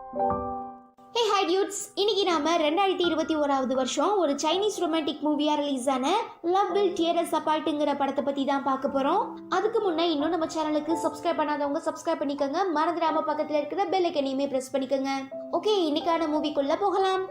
Hey hi dudes, இன்னைக்கு நாம 2021 வருஷம் ஒரு சைனீஸ் ரொமான்டிக் மூவியா ரிலீஸ் ஆன லவ் வில் டியர் அஸ் அபார்ட்ங்கிற படத்தை பத்தி தான் பார்க்க போறோம். அதுக்கு முன்னே இன்னும் நம்ம சேனலுக்கு சப்ஸ்கிரைப் பண்ணாதவங்க சப்ஸ்கிரைப் பண்ணிக்கோங்க. மறந்துடாம பக்கத்துல இருக்கிற பெல் ஐக்கனையுமே பிரஸ் பண்ணிக்கோங்க. ஓகே, இன்னைக்கான மூவிக்குள்ள போகலாம்.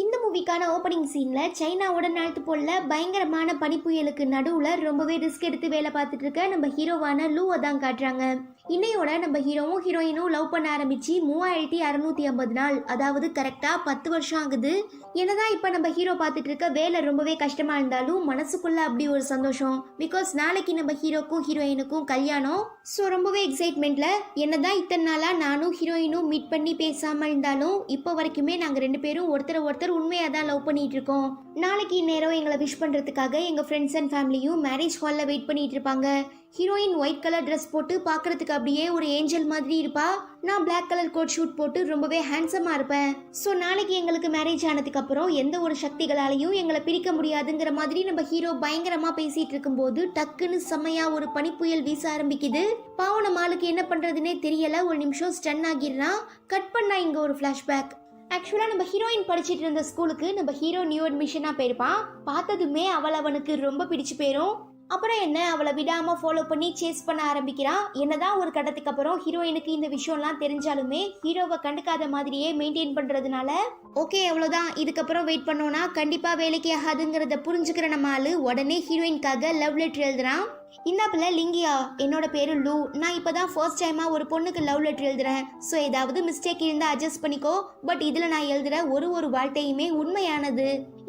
இந்த மூவிக்கான ஓப்பனிங் சீன்ல சைனாவோட நாட்டு போல பயங்கரமான பனிப்புயலுக்கு நடுவுல ரொம்பவே ரிஸ்க் எடுத்து வேலை பார்த்துட்டு இருக்க நம்ம ஹீரோவான லூவை தான் காட்டுறாங்க. இன்னையோட நம்ம ஹீரோவும் ஹீரோயினும் லவ் பண்ண ஆரம்பிச்சு 3650 நாள், அதாவது கரெக்டா 10 வருஷம் ஆகுது. என்னதான் இப்ப நம்ம ஹீரோ பார்த்துட்டு இருக்க வேலை ரொம்பவே கஷ்டமா இருந்தாலும் மனசுக்குள்ள அப்படி ஒரு சந்தோஷம். பிகாஸ் நாளைக்கு நம்ம ஹீரோக்கும் ஹீரோயினுக்கும் கல்யாணம். ஸோ ரொம்பவே எக்ஸைட்மெண்ட்ல என்னதான் இத்தனை நாளா நானும் ஹீரோயினும் மீட் பண்ணி பேசாம இருந்தாலும் இப்போ வரைக்குமே நாங்க 2 பேரும் ஒருத்தர் உண்மையாக தான் லவ் பண்ணிட்டு இருக்கோம். நாளைக்கு நேரம் எங்களை விஷ் பண்றதுக்காக எங்க ஃப்ரெண்ட்ஸ் அண்ட் ஃபேமிலியும் மேரேஜ் ஹாலில் வெயிட் பண்ணிட்டு இருப்பாங்க. ஹீரோயின் ஒயிட் கலர் ட்ரெஸ் போட்டு பார்க்கறதுக்கு அப்படியே ஒரு ஏஞ்சல் மாதிரி இருப்பா. நான் பிளாக் கலர் கோட் ஷூட் போட்டு ரொம்பவே ஹேண்ட்ஸமா இருப்பேன். ஸோ நாளைக்கு எங்களுக்கு மேரேஜ் ஆனதுக்கு அப்புறம் எந்த ஒரு சக்திகளாலையும் எங்களை பிரிக்க முடியாதுங்கிற மாதிரி நம்ம ஹீரோ பயங்கரமா பேசிட்டு இருக்கும்போது டக்குன்னு செம்மையா ஒரு பனிப்புயல் வீச ஆரம்பிக்குது. பாவம் நம்ம ஆளுக்கு என்ன பண்றதுன்னே தெரியல. ஒரு நிமிஷம் ஸ்டன் ஆகிடுறான். கட் பண்ணா இங்க ஒரு ஃபிளாஷ்பேக். ஆக்சுவலாக நம்ம ஹீரோயின் படிச்சுட்டு இருந்த ஸ்கூலுக்கு நம்ம ஹீரோ நியூ அட்மிஷனாக போயிருப்பான். பார்த்ததுமே அவனுக்கு ரொம்ப பிடிச்சு போயிடும். அப்புறம் என்ன, அவளை விடாம ஃபாலோ பண்ணி சேஸ் பண்ண ஆரம்பிக்கிறான். என்னதான் ஒரு கட்டத்துக்கு அப்புறம் ஹீரோயினுக்கு இந்த விஷயம்லாம் தெரிஞ்சாலுமே ஹீரோவை கண்டுக்காத மாதிரியே மெயின்டைன் பண்றதுனால ஓகே அவ்வளோதான், இதுக்கப்புறம் வெயிட் பண்ணோம்னா கண்டிப்பா வேலைக்கு ஆகாதுங்கிறத புரிஞ்சுக்கிற நம்ம ஆளு உடனே ஹீரோயின்காக லவ் லெட்டர் எழுதுறான். இன்னாப்புல லிங்கியா, என்னோட பேரு லூ. நான் இப்பதான் ஃபர்ஸ்ட் டைமா ஒரு பொண்ணுக்கு லவ் லெட்டர் எழுதுறேன். ஸோ ஏதாவது மிஸ்டேக் இருந்தா அட்ஜஸ்ட் பண்ணிக்கோ. பட் இதுல நான் எழுதுற ஒரு வார்த்தையுமே உண்மையானது.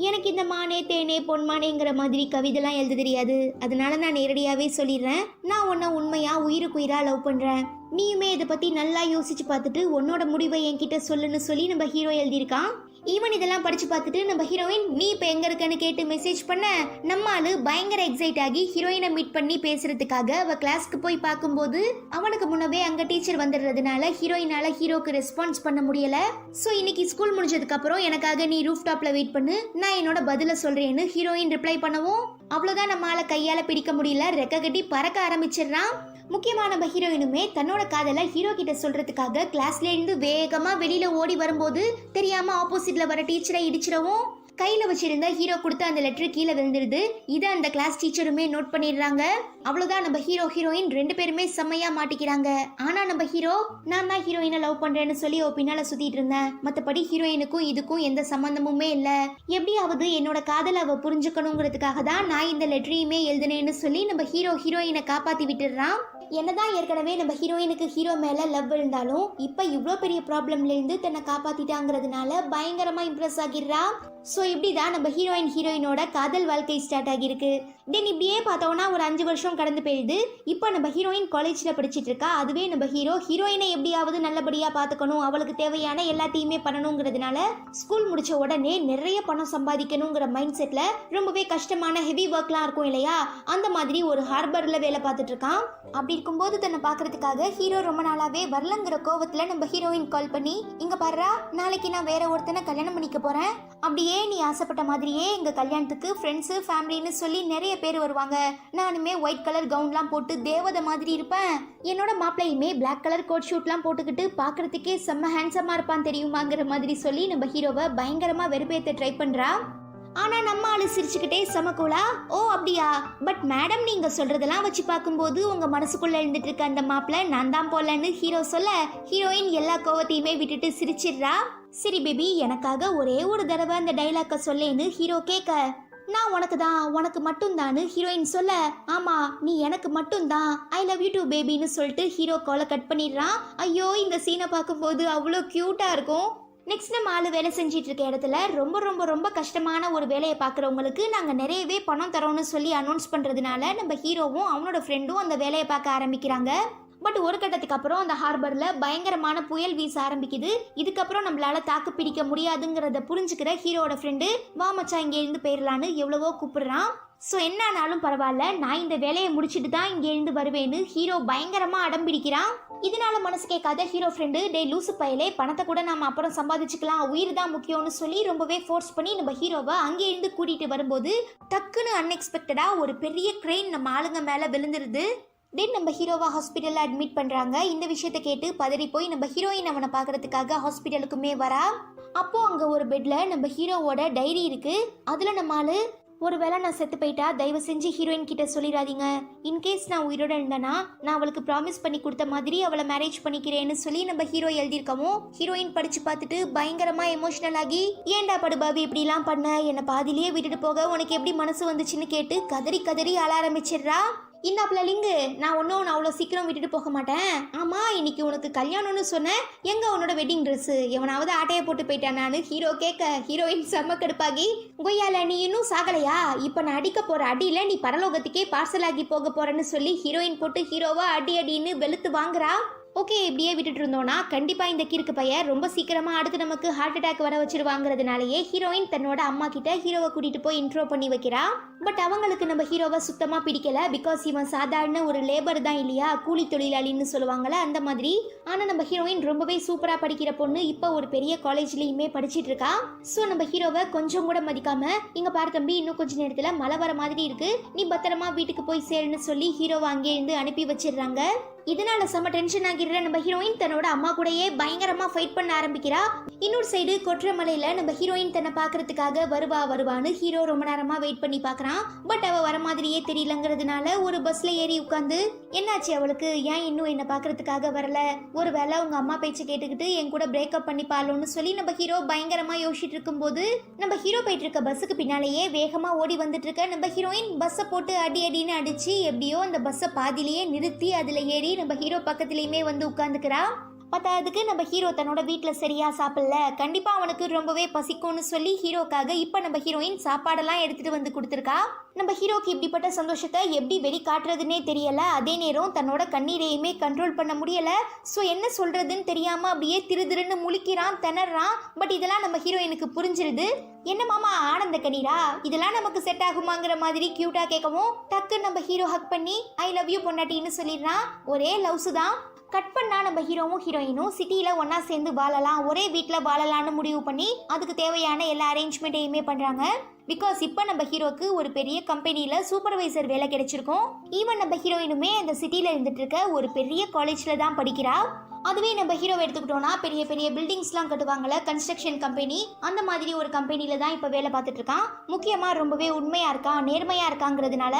எனக்கு இந்த மானே தேனே பொன்மானேங்கிற மாதிரி கவிதைலாம் எழுத தெரியாது. அதனால நான் நேரடியாவே சொல்லிடுறேன், நான் உன்னை உண்மையா உயிருக்குயிரா லவ் பண்றேன். நீயுமே இதை பத்தி நல்லா யோசிச்சு பார்த்துட்டு உன்னோட முடிவை என்கிட்ட சொல்லுன்னு சொல்லி நம்ம ஹீரோ எழுதியிருக்கான். ஈவன் இதெல்லாம் படிச்சு பார்த்துட்டு நம்ம ஹீரோயின் நீ இப்ப எங்க இருக்கன்னு கேட்டு மெசேஜ் பண்ண நம்ம ஆளு பயங்கர எக்ஸைட் ஆகி ஹீரோயினை மீட் பண்ணி பேசுறதுக்காக அவ கிளாஸ்க்கு போய் பார்க்கும்போது அவனுக்கு முன்னவே அங்க டீச்சர் வந்துடுறதுனால ஹீரோயினால ஹீரோக்கு ரெஸ்பான்ஸ் பண்ண முடியல. சோ இன்னைக்கு ஸ்கூல் முடிஞ்சதுக்கு அப்புறம் எனக்காக நீ ரூஃப் டாப்ல வெயிட் பண்ணு, நான் என்னோட பதில சொல்றேன்னு ஹீரோயின் ரிப்ளை பண்ணவும் அவ்வளவுதான், நம்ம ஆளை கையால பிடிக்க முடியல. ரெக்க கட்டி பறக்க ஆரம்பிச்சிடுறான். முக்கியமா நம்ம ஹீரோயினுமே தன்னோட காதலை ஹீரோ கிட்ட சொல்றதுக்காக கிளாஸ்ல இருந்து வேகமா வெளியில ஓடி வரும்போது தெரியாம ஆப்போசிட்ல வர டீச்சரை இடிச்சிடவும் கையில வச்சிருந்த ஹீரோ கொடுத்த அந்த லெட்டர் கீழே விழுந்துருது. இதை அந்த கிளாஸ் டீச்சருமே நோட் பண்ணிடுறாங்க. அவ்வளவுதான், நம்ம ஹீரோ ஹீரோயின் 2 பேருமே செம்மையா மாட்டிக்கிறாங்க. ஆனா நம்ம ஹீரோ நான் தான் ஹீரோயினை லவ் பண்றேன்னு சொல்லி பின்னால சுத்திட்டு இருந்தேன். மத்தபடி ஹீரோயினுக்கும் இதுக்கும் எந்த சம்பந்தமுமே இல்ல. எப்படியாவது என்னோட காதலை அவ புரிஞ்சுக்கணுங்கிறதுக்காக தான் நான் இந்த லெட்டரையுமே எழுதினேன்னு சொல்லி நம்ம ஹீரோ ஹீரோயினை காப்பாத்தி விட்டுடுறான். என்னதான் ஏற்கனவே நம்ம ஹீரோயினுக்கு ஹீரோ மேல லவ் இருந்தாலும் இப்ப இவ்வளோ பெரிய ப்ராப்ளம்ல இருந்து தன்னை காப்பாத்திட்டாங்கிறதுனால பயங்கரமா இம்ப்ரெஸ் ஆகிடுறா. ஸோ இப்படிதான் நம்ம ஹீரோயினோட காதல் வாழ்க்கை ஸ்டார்ட் ஆகியிருக்கு. தென் இப்படியே பார்த்தோம்னா ஒரு 5 வருஷம் கடந்து போயிடுது. இப்போ நம்ம ஹீரோயின் காலேஜில் படிச்சுட்டு இருக்கா. அதுவே நம்ம ஹீரோயினை எப்படியாவது நல்லபடியாக பார்த்துக்கணும், அவளுக்கு தேவையான எல்லாத்தையுமே பண்ணணுங்கிறதுனால ஸ்கூல் முடிச்ச உடனே நிறைய பணம் சம்பாதிக்கணுங்கிற மைண்ட் செட்டில் ரொம்பவே கஷ்டமான ஹெவி ஒர்க்லாம் இருக்கும் இல்லையா, அந்த மாதிரி ஒரு ஹார்பரில் வேலை பார்த்துட்டு இருக்கான். அப்படி இருக்கும்போது தன்னை பார்க்கறதுக்காக ஹீரோ ரொம்ப நாளாவே வரலங்கிற கோவத்தில் நம்ம ஹீரோயின் கால் பண்ணி இங்கே பாருடா, நாளைக்கு நான் வேற ஒருத்தனை கல்யாணம் பண்ணிக்க போகிறேன். அப்படியே நீ ஆசைப்பட்ட மாதிரியே எங்கள் கல்யாணத்துக்கு ஃப்ரெண்ட்ஸு ஃபேமிலின்னு சொல்லி நிறைய பேர் வருவாங்க. நானுமே ஒயிட் கலர் கவுன்லாம் போட்டு தேவதை மாதிரி இருப்பேன். என்னோட மாப்பிள்ளையுமே பிளாக் கலர் கோட் ஷூட்லாம் போட்டுக்கிட்டு பார்க்கறதுக்கே செம்ம ஹேண்ட்ஸமாக இருப்பான் தெரியுமாங்கிற மாதிரி சொல்லி நம்ம ஹீரோவை பயங்கரமாக வெறுப்பேற்ற ட்ரை பண்ணுறா. ஆனா நம்ம ஆளு சிரிச்சுக்கிட்டே சமக்கூலா, ஓ அப்படியா, பட் மேடம் நீங்க சொல்றதெல்லாம் வச்சு பார்க்கும்போது உங்க மனசுக்குள்ள எழுந்துட்டு இருக்க அந்த மாப்பிள்ள நான் தான் போலன்னு ஹீரோ சொல்ல ஹீரோயின் எல்லா கோவத்தையுமே விட்டுட்டு சிரிச்சிடுறா. சரி பேபி, எனக்காக ஒரே ஒரு தடவை அந்த டைலாக்க சொல்லேன்னு ஹீரோ கேட்க நான் உனக்கு மட்டும்தான்னு ஹீரோயின் சொல்ல ஆமா நீ எனக்கு மட்டும்தான், ஐ லவ் யூ டூ பேபின்னு சொல்லிட்டு ஹீரோ காலை கட் பண்ணிடுறான். ஐயோ, இந்த சீனை பார்க்கும்போது அவ்வளோ கியூட்டா இருக்கும். நெக்ஸ்ட் நம்ம ஆளு வேலை செஞ்சிட்டு இருக்க இடத்துல ரொம்ப கஷ்டமான ஒரு வேலையை பார்க்குறவங்களுக்கு நாங்கள் நிறையவே பணம் தரோம்னு சொல்லி அனௌன்ஸ் பண்ணுறதுனால நம்ம ஹீரோவும் அவனோட ஃப்ரெண்டும் அந்த வேலையை பார்க்க ஆரம்பிக்கிறாங்க. பட் ஒரு கட்டத்துக்கு அப்புறம் அந்த ஹார்பரில் பயங்கரமான புயல் வீச ஆரம்பிக்குது. இதுக்கப்புறம் நம்மளால தாக்கு பிடிக்க முடியாதுங்கிறத புரிஞ்சுக்கிற ஹீரோட ஃப்ரெண்டு வா மச்சான் இங்கே இருந்து போயிடலான்னு எவ்வளவோ கூப்பிடுறான். ஸோ என்ன ஆனாலும் பரவாயில்ல, நான் இந்த வேலையை முடிச்சுட்டு தான் இங்கே இருந்து வருவேன்னு ஹீரோ பயங்கரமாக அடம் பிடிக்கிறான். இதனால மனசு கேட்காத ஹீரோ ஃப்ரெண்டு டே லூசு பயலே பணத்தை கூட நாம அப்புறம் சம்பாதிச்சுக்கலாம், உயிர் தான் முக்கியம்னு சொல்லி ரொம்பவே ஃபோர்ஸ் பண்ணி நம்ம ஹீரோவை அங்கே இருந்து கூட்டிட்டு வரும்போது டக்குன்னு அன்எக்ஸ்பெக்டடா ஒரு பெரிய கிரெயின் நம்ம ஆளுங்க மேல விழுந்துருது. தென் நம்ம ஹீரோவை ஹாஸ்பிட்டலில் அட்மிட் பண்ணுறாங்க. இந்த விஷயத்தை கேட்டு பதறி போய் நம்ம ஹீரோயின் அவனை பார்க்கறதுக்காக ஹாஸ்பிட்டலுக்குமே வரா. அப்போது அங்கே ஒரு பெட்டில் நம்ம ஹீரோவோட டைரி இருக்குது. அதில் நம்ம ஆளு ஒருவேளை நான் செத்து போயிட்டா தயவு செஞ்சு ஹீரோயின் கிட்ட சொல்லிடாதீங்க, இன்கேஸ் நான் உயிரோட இருந்தேன்னா நான் அவளுக்கு ப்ராமிஸ் பண்ணி கொடுத்த மாதிரி அவளை மேரேஜ் பண்ணிக்கிறேன்னு சொல்லி நம்ம ஹீரோ எழுதியிருக்கவும் ஹீரோயின் படிச்சு பார்த்துட்டு பயங்கரமா எமோஷனல் ஆகி ஏண்டா படுபாவி இப்படிலாம் பண்ண, என்னை பாதிலேயே விட்டுட்டு போக உனக்கு எப்படி மனசு வந்துச்சுன்னு கேட்டு கதறி கதறி அழ ஆரம்பிச்சிடுறா. இன்னாப்ல லிங்கு, நான் ஒன்றும் அவ்வளோ சீக்கிரம் விட்டுட்டு போக மாட்டேன். ஆமாம், இன்னைக்கு உனக்கு கல்யாணம்னு சொன்னேன், எங்கே உன்னோட வெட்டிங் ட்ரெஸ்ஸு, எவனாவது ஆட்டையை போட்டு போயிட்டேன் நான் ஹீரோ கேட்க ஹீரோயின் செம்ம கடுப்பாகி கொய்யால நீ இன்னும் சாகலையா, இப்போ நான் அடிக்க போகிற அடியில் நீ பரலோகத்துக்கே பார்சல் ஆகி போக போகிறேன்னு சொல்லி ஹீரோயின் போட்டு ஹீரோவா அடி அடின்னு வெளுத்து வாங்குறா. ஓகே, இப்படியே விட்டுட்டு இருந்தோம்னா கண்டிப்பாக இந்த கிறுக்கு பையன் ரொம்ப சீக்கிரமாக அடுத்து நமக்கு ஹார்ட் அட்டாக் வர வச்சிருவாங்கிறதுனாலயே ஹீரோயின் தன்னோட அம்மா கிட்ட ஹீரோவை கூட்டிகிட்டு போய் இன்ட்ரோ பண்ணி வைக்கிறா. பட் அவங்களுக்கு நம்ம ஹீரோவை சுத்தமாக பிடிக்கல. பிகாஸ் இவன் சாதாரண ஒரு லேபர் தான் இல்லையா, கூலி தொழிலாளின்னு சொல்லுவாங்கள்ல அந்த மாதிரி. ஆனால் நம்ம ஹீரோயின் ரொம்பவே சூப்பராக படிக்கிற பொண்ணு, இப்போ ஒரு பெரிய காலேஜ்லேயுமே படிச்சுட்டு இருக்கா. ஸோ நம்ம ஹீரோவை கொஞ்சம் கூட மதிக்காம இங்கே பாரு தம்பி, இன்னும் கொஞ்ச நேரத்தில் மழை வர மாதிரி இருக்கு, நீ பத்திரமா வீட்டுக்கு போய் சேருன்னு சொல்லி ஹீரோவை அங்கே இருந்து அனுப்பி வச்சிடுறாங்க. இதனால செம்ம டென்ஷன் ஆகிடுற நம்ம ஹீரோயின் தன்னோட அம்மா கூடயே பயங்கரமா ஃபைட் பண்ண ஆரம்பிக்கிறா. இன்னொரு சைடு கொற்றமலையில நம்ம ஹீரோயின் தன்னை பாக்குறதுக்காக வருவான்னு ஹீரோ ரொம்ப நேரமா வெயிட் பண்ணி பாக்குறான். பட் அவ வர மாதிரியே தெரியலங்கிறதுனால ஒரு பஸ்ல ஏறி உட்காந்து என்னாச்சு அவளுக்கு, ஏன் இன்னும் என்ன பாக்குறதுக்காக வரல, ஒருவேளை உங்க அம்மா பேச்சு கேட்டுக்கிட்டு என் கூட பிரேக்கப் பண்ணிப்பாளோன்னு சொல்லி நம்ம ஹீரோ பயங்கரமா யோசிச்சுட்டு இருக்கும் போது நம்ம ஹீரோ போயிட்டு இருக்க பஸ்ஸுக்கு பின்னாலேயே வேகமா ஓடி வந்துட்டு இருக்க நம்ம ஹீரோயின் பஸ்ஸை போட்டு அடி அடின்னு அடிச்சு எப்படியோ அந்த பஸ்ஸை பாதிலேயே நிறுத்தி அதுல ஏறி நம்ம ஹீரோ பக்கத்திலயுமே வந்து உட்கார்ந்துக்கிறா. பத்தாவதுக்கு நம்ம ஹீரோ தன்னோட வீட்டில் சரியா சாப்பிடல, கண்டிப்பா அவனுக்கு ரொம்பவே பசிக்கும்னு சொல்லி ஹீரோக்காக இப்போ நம்ம ஹீரோயின் சாப்பாடெல்லாம் எடுத்துட்டு வந்து கொடுத்துருக்கா. நம்ம ஹீரோக்கு இப்படிப்பட்ட சந்தோஷத்தை எப்படி வெளி காட்டுறதுன்னே தெரியல. அதே நேரம் தன்னோட கண்ணீரையுமே கண்ட்ரோல் பண்ண முடியல. ஸோ என்ன சொல்றதுன்னு தெரியாம அப்படியே திருன்னு முழிக்கிறான், திணறான். பட் இதெல்லாம் நம்ம ஹீரோயினுக்கு புரிஞ்சிருது. என்ன மாமா ஆனந்த கண்ணீரா, இதெல்லாம் நமக்கு செட் ஆகுமாங்கிற மாதிரி கியூட்டா கேட்கவும் டக்கு நம்ம ஹீரோ ஹக் பண்ணி ஐ லவ் யூ பொண்டாட்டின்னு சொல்லிடுறான். ஒரே லவ்ஸ் தான். கட் பண்ணா நம்ம ஹீரோவும் ஹீரோயினும் சிட்டியில் ஒன்றா சேர்ந்து வாழலாம், ஒரே வீட்டில் வாழலான்னு முடிவு பண்ணி அதுக்கு தேவையான எல்லா அரேஞ்ச்மெண்ட்டையுமே பண்ணுறாங்க. பிகாஸ் இப்போ நம்ம ஹீரோக்கு ஒரு பெரிய கம்பெனியில் சூப்பர்வைசர் வேலை கிடைச்சிருக்கும். ஈவன் நம்ம ஹீரோயினுமே அந்த சிட்டியில் இருந்துட்டு இருக்க ஒரு பெரிய காலேஜில் தான் படிக்கிறா. அதுவே நம்ம ஹீரோவை எடுத்துக்கிட்டோம்னா பெரிய பெரிய பில்டிங்ஸ்லாம் கட்டுவாங்கள்ல, கன்ஸ்ட்ரக்ஷன் கம்பெனி, அந்த மாதிரி ஒரு கம்பெனியில் தான் இப்போ வேலை பார்த்துட்டு இருக்கான். முக்கியமாக ரொம்பவே உண்மையாக இருக்கான், நேர்மையாக இருக்காங்கிறதுனால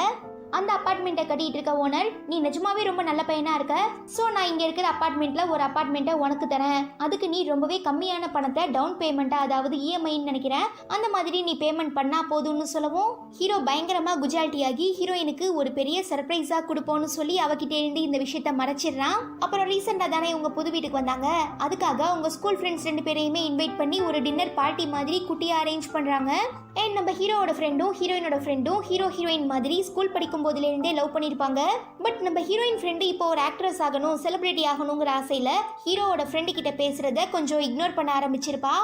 அந்த அப்பார்ட்மெண்ட்டை கட்டிட்டு இருக்க ஓனர், நீ நிஜமாவே ரொம்ப நல்ல பையனா இருக்க, ஸோ நான் இங்கே இருக்கிற அப்பார்ட்மெண்ட்ல ஒரு அப்பார்ட்மெண்ட்டை உனக்கு தரேன், அதுக்கு நீ ரொம்பவே கம்மியான பணத்தை டவுன் பேமெண்ட்டா, அதாவது இஎம்ஐன்னு நினைக்கிறேன், அந்த மாதிரி நீ பேமெண்ட் பண்ணா போதும்னு சொல்லவும் ஹீரோ பயங்கரமா குஜால்ட்டி ஆகி ஹீரோயினுக்கு ஒரு பெரிய சர்ப்ரைஸா கொடுப்போம்னு சொல்லி அவகிட்ட இருந்து இந்த விஷயத்த மறைச்சிடுறான். அப்புறம் ரீசெண்டா தானே உங்க புது வீட்டுக்கு வந்தாங்க, அதுக்காக உங்க ஸ்கூல் ஃப்ரெண்ட்ஸ் 2 பேரையுமே இன்வைட் பண்ணி ஒரு டின்னர் பார்ட்டி மாதிரி குட்டியா அரேஞ்ச் பண்றாங்க. அண்ட் நம்ம ஹீரோவோட ஃப்ரெண்டும் ஹீரோயினோட ஃப்ரெண்டும் ஹீரோ ஹீரோயின் மாதிரி ஸ்கூல் படிக்கும் போதிலிருந்தே லவ் பண்ணிருப்பாங்க. பட் நம்ம ஹீரோயின் ஃப்ரெண்டு இப்போ ஒரு ஆக்ட்ரஸ் ஆகணும், செலிபிரிட்டி ஆகணுங்கிற ஆசையில ஹீரோவோட ஃப்ரெண்டு கிட்ட பேசுறத கொஞ்சம் இக்னோர் பண்ண ஆரம்பிச்சிருப்பா.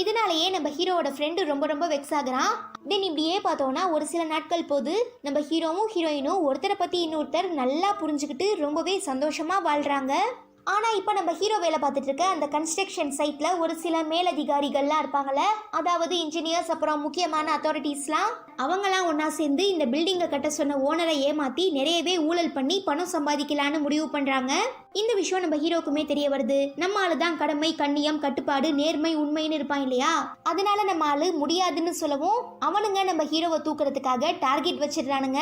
இதனாலேயே நம்ம ஹீரோவோட ஃப்ரெண்டு ரொம்ப ரொம்ப வெக்ஸ் ஆகுறான். தென் இப்படியே பார்த்தோம்னா ஒரு சில நாட்கள் போது நம்ம ஹீரோவும் ஹீரோயினும் ஒருத்தரை பத்தி இன்னொருத்தர் நல்லா புரிஞ்சுக்கிட்டு ரொம்பவே சந்தோஷமா வாழ்றாங்க. ஆனால் இப்போ நம்ம ஹீரோ வேலை பார்த்துட்டு இருக்க அந்த கன்ஸ்ட்ரக்ஷன் சைட்டில் ஒரு சில மேலதிகாரிகள்லாம் இருப்பாங்கள்ல, அதாவது இன்ஜினியர்ஸ், அப்புறம் முக்கியமான அத்தாரிட்டிஸ்லாம், அவங்களாம் ஒன்றா சேர்ந்து இந்த பில்டிங்கை கட்ட சொன்ன ஓனரை ஏமாற்றி நிறையவே ஊழல் பண்ணி பணம் சம்பாதிக்கலான்னு முடிவு பண்ணுறாங்க. இந்த விஷயம் நம்ம ஹீரோக்குமே தெரிய வருது. நம்ம ஆளு தான் கடமை, கண்ணியம், கட்டுப்பாடு, நேர்மை, உண்மைன்னு இருப்பான் இல்லையா, அதனால நம்ம ஆளு முடியாதுன்னு சொல்லவும் அவனுங்க நம்ம ஹீரோவை தூக்குறதுக்காக டார்கெட் வச்சிடுறானுங்க.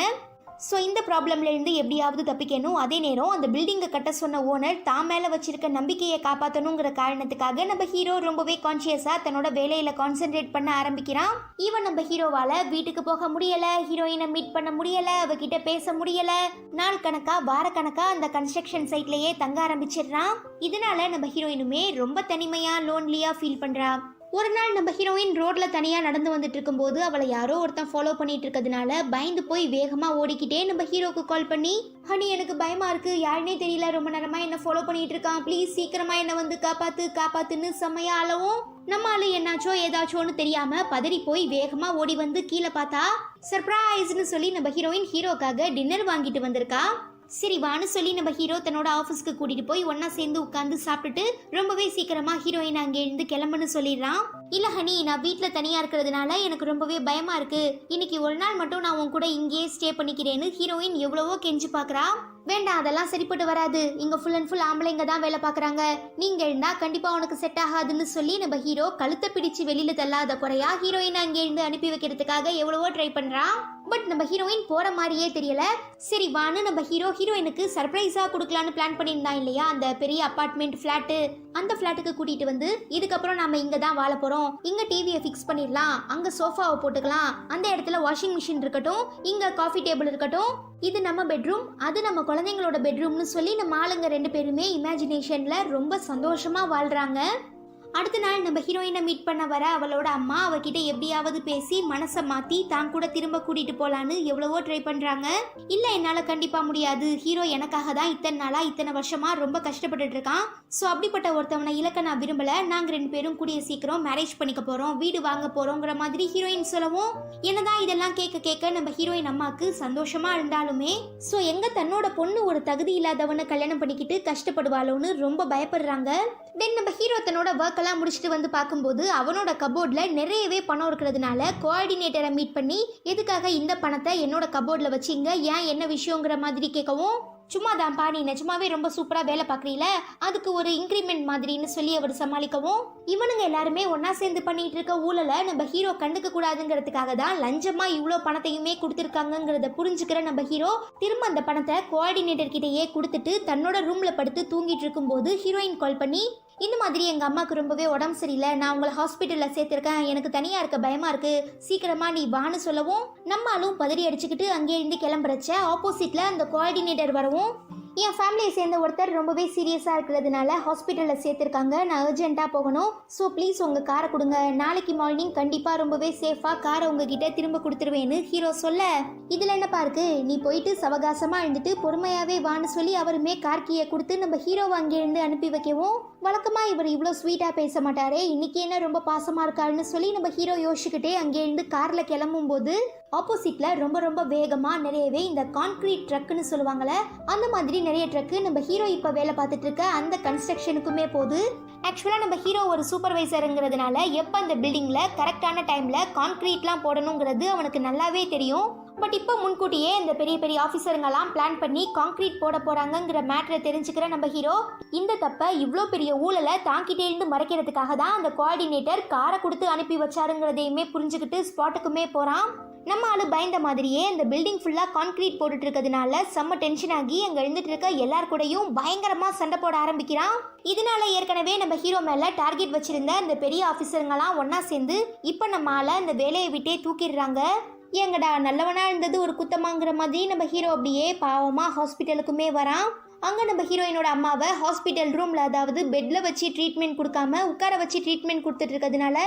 ஸோ இந்த ப்ராப்ளம்லேருந்து எப்படியாவது தப்பிக்கணும், அதே நேரம் அந்த பில்டிங்கை கட்ட சொன்ன ஓனர் தான் மேலே வச்சிருக்க நம்பிக்கையை காப்பாற்றணுங்கிற காரணத்துக்காக நம்ம ஹீரோ ரொம்பவே கான்ஷியஸாக தன்னோட வேலையில் கான்சென்ட்ரேட் பண்ண ஆரம்பிக்கிறான். ஈவன் நம்ம ஹீரோவால் வீட்டுக்கு போக முடியலை, ஹீரோயினை மீட் பண்ண முடியலை, அவகிட்ட பேச முடியலை, நாள் கணக்கா வாரக்கணக்கா அந்த கன்ஸ்ட்ரக்ஷன் சைட்லேயே தங்க ஆரம்பிச்சிடுறான். இதனால நம்ம ஹீரோயினுமே ரொம்ப தனிமையாக லோன்லியாக ஃபீல் பண்ணுறா. ஒரு நாள் நம்ம ஹீரோயின் ரோட்ல தனியா நடந்து வந்துட்டு இருக்கும்போது அவளை யாரோ ஒருத்தன் ஃபாலோ பண்ணிட்டு இருக்கிறதுனால பயந்து போய் வேகமா ஓடிக்கிட்டே நம்ம ஹீரோக்கு கால் பண்ணி, ஹனி எனக்கு பயமா இருக்கு, யாருனே தெரியல, ரொம்ப நேரமா என்ன ஃபாலோ பண்ணிட்டு இருக்கான், ப்ளீஸ் சீக்கிரமா என்ன வந்து காப்பாத்துன்னு செம்மையா அளவும் நம்ம ஆளு என்னாச்சோ ஏதாச்சோன்னு தெரியாம பதறி போய் வேகமா ஓடி வந்து கீழே பார்த்தா சர்ப்ரைஸ்னு சொல்லி நம்ம ஹீரோயின் ஹீரோக்காக டின்னர் வாங்கிட்டு வந்திருக்கா. சரி வான்னு சொல்லி நம்ம ஹீரோ தன்னோட ஆஃபீஸ்க்கு கூட்டிட்டு போய் ஒன்னா சேர்ந்து உட்காந்து சாப்பிட்டுட்டு ரொம்பவே சீக்கிரமா ஹீரோயின் அங்கே இருந்து கிளம்புன்னு சொல்லிடுறான். இல்ல ஹனி, நான் வீட்டுல தனியா இருக்கிறதுனால எனக்கு ரொம்பவே பயமா இருக்கு, இன்னைக்கு ஒரு நாள் மட்டும் நான் உன் கூட இங்கேயே ஸ்டே பண்ணிக்கிறேன்னு ஹீரோயின் எவ்வளவோ கெஞ்சி பாக்குறா. வேண்டாம், அதெல்லாம் சரிப்பட்டு வராது, இங்க ஃபுல் அண்ட் ஃபுல் ஆம்பளைங்க தான் வேலை பாக்குறாங்க, நீங்க இருந்தா கண்டிப்பா உனக்கு செட் ஆகாதுன்னு சொல்லி நம்ம ஹீரோ கழுத்தை பிடிச்சு வெளியில தள்ளாத குறையா ஹீரோயின் அங்கே இருந்து அனுப்பி வைக்கிறதுக்காக எவ்வளவோ ட்ரை பண்றான். பட் நம்ம ஹீரோயின் போற மாதிரியே தெரியல. சரி வான்னு நம்ம ஹீரோயினுக்கு சர்ப்ரைஸா கொடுக்கலான்னு பிளான் பண்ணியிருந்தான் இல்லையா, அந்த பெரிய அபார்ட்மெண்ட் பிளாட்டு, அந்த பிளாட்டுக்கு கூட்டிட்டு வந்து இதுக்கப்புறம் நாம இங்க தான் வாழ போறோம், இங்க டிவியை ஃபிக்ஸ் பண்ணிடலாம், அங்க சோஃபாவை போட்டுக்கலாம், அந்த இடத்துல வாஷிங் மிஷின் இருக்கட்டும், இங்க காஃபி டேபிள் இருக்கட்டும், இது நம்ம பெட்ரூம், அது நம்ம குழந்தைங்களோட பெட்ரூம்னு சொல்லி நம்ம ஆளுங்க 2 பேருமே இமேஜினேஷன்ல ரொம்ப சந்தோஷமா வாழ்றாங்க. அடுத்த நாள் நம்ம ஹீரோயினை மீட் பண்ண வர அவளோட அம்மா அவகிட்ட எப்படியாவது பேசி மனசை மாத்தி தான் கூட திரும்ப கூட்டிட்டு போலான்னு எவ்வளவோ ட்ரை பண்றாங்க. இல்ல, என்னால கண்டிப்பா முடியாது, ஹீரோ எனக்காக தான் இத்தனை நாளா இத்தனை வருஷமா ரொம்ப கஷ்டப்பட்டுட்டு இருக்கான், ஸோ அப்படிப்பட்ட ஒருத்தவனை இழக்க நான் விரும்பல, நாங்க 2 பேரும் கூடிய சீக்கிரம் மேரேஜ் பண்ணிக்க போறோம், வீடு வாங்க போறோங்கிற மாதிரி ஹீரோயின் சொல்லவும் என்னதான் இதெல்லாம் கேட்க கேட்க நம்ம ஹீரோயின் அம்மாக்கு சந்தோஷமா இருந்தாலுமே ஸோ எங்க தன்னோட பொண்ணு ஒரு தகுதி இல்லாதவனை கல்யாணம் பண்ணிக்கிட்டு கஷ்டப்படுவாளோன்னு ரொம்ப பயப்படுறாங்க. தென் நம்ம ஹீரோ தன்னோட ஒர்க் எல்லாம் முடிச்சுட்டு வந்து பார்க்கும்போது அவனோட கபோர்ட்ல நிறையவே பணம் இருக்கிறதுனால கோஆர்டினேட்டரை மீட் பண்ணி எதுக்காக இந்த பணத்தை என்னோட கபோர்ட்ல வச்சிங்க, ஏன் என்ன விஷயங்கிற மாதிரி கேட்கவும், சும்மா தான்ப்பா, நீ நிஜமாவே ரொம்ப சூப்பரா வேலை பார்க்குறீல, அதுக்கு ஒரு இன்க்ரிமெண்ட் மாதிரின்னு சொல்லி அவர் சமாளிக்கவும், இவனுங்க எல்லாருமே ஒன்னா சேர்ந்து பண்ணிட்டு இருக்க ஊழலை நம்ம ஹீரோ கண்டுக்க கூடாதுங்கிறதுக்காக தான் லஞ்சமா இவ்வளோ பணத்தையுமே கொடுத்துருக்காங்கிறத புரிஞ்சுக்கிற நம்ம ஹீரோ திரும்ப அந்த பணத்தை கோஆர்டினேட்டர் கிட்டேயே கொடுத்துட்டு தன்னோட ரூம்ல படுத்து தூங்கிட்டு இருக்கும்போது ஹீரோயின் கால் பண்ணி, இந்த மாதிரி எங்கள் அம்மாவுக்கு ரொம்பவே உடம்பு சரியில்லை, நான் உங்களை ஹாஸ்பிட்டலில் சேர்த்துருக்கேன், எனக்கு தனியாக இருக்க பயமாக இருக்குது, சீக்கிரமாக நீ வான்னு சொல்லவும் நம்மளும் பதறி அடிச்சுக்கிட்டு அங்கே இருந்து கிளம்புறச்ச ஆப்போசிட்டில் அந்த கோஆர்டினேட்டர் வரவும், என் ஃபேமிலியை சேர்ந்த ஒருத்தர் ரொம்பவே சீரியஸாக இருக்கிறதுனால ஹாஸ்பிட்டலில் சேர்த்துருக்காங்க, நான் அர்ஜென்ட்டாக போகணும், ஸோ ப்ளீஸ் உங்கள் காரை கொடுங்க, நாளைக்கு மார்னிங் கண்டிப்பாக ரொம்பவே சேஃபாக காரை உங்ககிட்ட திரும்ப கொடுத்துருவேன்னு ஹீரோ சொல்ல, இதில் என்னப்பா இருக்கு, நீ போயிட்டு சவகாசமாக இருந்துட்டு பொறுமையாகவே வான்னு சொல்லி அவருமே கார் கீயை கொடுத்து நம்ம ஹீரோவை அங்கேருந்து அனுப்பி வைக்கவும், வழக்கமாக இவர் இவ்வளோ ஸ்வீட்டாக பேச மாட்டாரே, இன்னைக்கு என்ன ரொம்ப பாசமாக இருக்காருன்னு சொல்லி நம்ம ஹீரோ யோசிச்சுக்கிட்டே அங்கேருந்து காரில் கிளம்பும் போது ஆப்போசிட்ல ரொம்ப ரொம்ப வேகமா நிறையவே இந்த கான்கிரீட் ட்ரக்குன்னு சொல்லுவாங்கல்ல, அந்த மாதிரி நிறைய ட்ரக்கு நம்ம ஹீரோ இப்ப வேலை பார்த்துட்டு இருக்க அந்த கன்ஸ்ட்ரக்ஷனுக்குமே போகுது. ஆக்சுவலா நம்ம ஹீரோ ஒரு சூப்பர்வைசருங்கிறதுனால எப்ப அந்த பில்டிங்ல கரெக்டான டைம்ல கான்கிரீட்லாம் போடணுங்கிறது அவனுக்கு நல்லாவே தெரியும். பட் இப்போ முன்கூட்டியே இந்த பெரிய பெரிய ஆஃபீஸருங்கெல்லாம் பிளான் பண்ணி கான்கிரீட் போட போறாங்கிற மேட்டரை தெரிஞ்சுக்கிற நம்ம ஹீரோ இந்த தப்பை இவ்வளோ பெரிய ஊழலை தாங்கிட்டே இருந்து மறைக்கிறதுக்காக தான் அந்த கோஆர்டினேட்டர் காரை கொடுத்து அனுப்பி வச்சாருங்கிறதையுமே புரிஞ்சுக்கிட்டு ஸ்பாட்டுக்குமே போறான். நம்ம ஆளு பயந்த மாதிரியே இந்த பில்டிங் ஃபுல்லாக கான்கிரீட் போட்டுட்டு இருக்கிறதுனால செம்ம டென்ஷன் ஆகி அங்கே எழுந்துட்டு இருக்க எல்லார் கூடயும் பயங்கரமா சண்டை போட ஆரம்பிக்கிறான். இதனால ஏற்கனவே நம்ம ஹீரோ மேல டார்கெட் வச்சிருந்த இந்த பெரிய ஆஃபீஸருங்கெல்லாம் ஒன்னா சேர்ந்து இப்போ நம்ம ஆளை இந்த வேலையை விட்டே தூக்கிடுறாங்க. ஏங்கடா நல்லவனா இருந்தது ஒரு குத்தமாங்கிற மாதிரி நம்ம ஹீரோ அப்படியே பாவமா ஹாஸ்பிட்டலுக்குமே வரான். அங்கே நம்ம ஹீரோயினோட அம்மாவை ஹாஸ்பிட்டல் ரூமில், அதாவது பெட்டில் வச்சு ட்ரீட்மெண்ட் கொடுக்காம உட்கார வச்சு ட்ரீட்மெண்ட் கொடுத்துட்டு இருக்கிறதுனால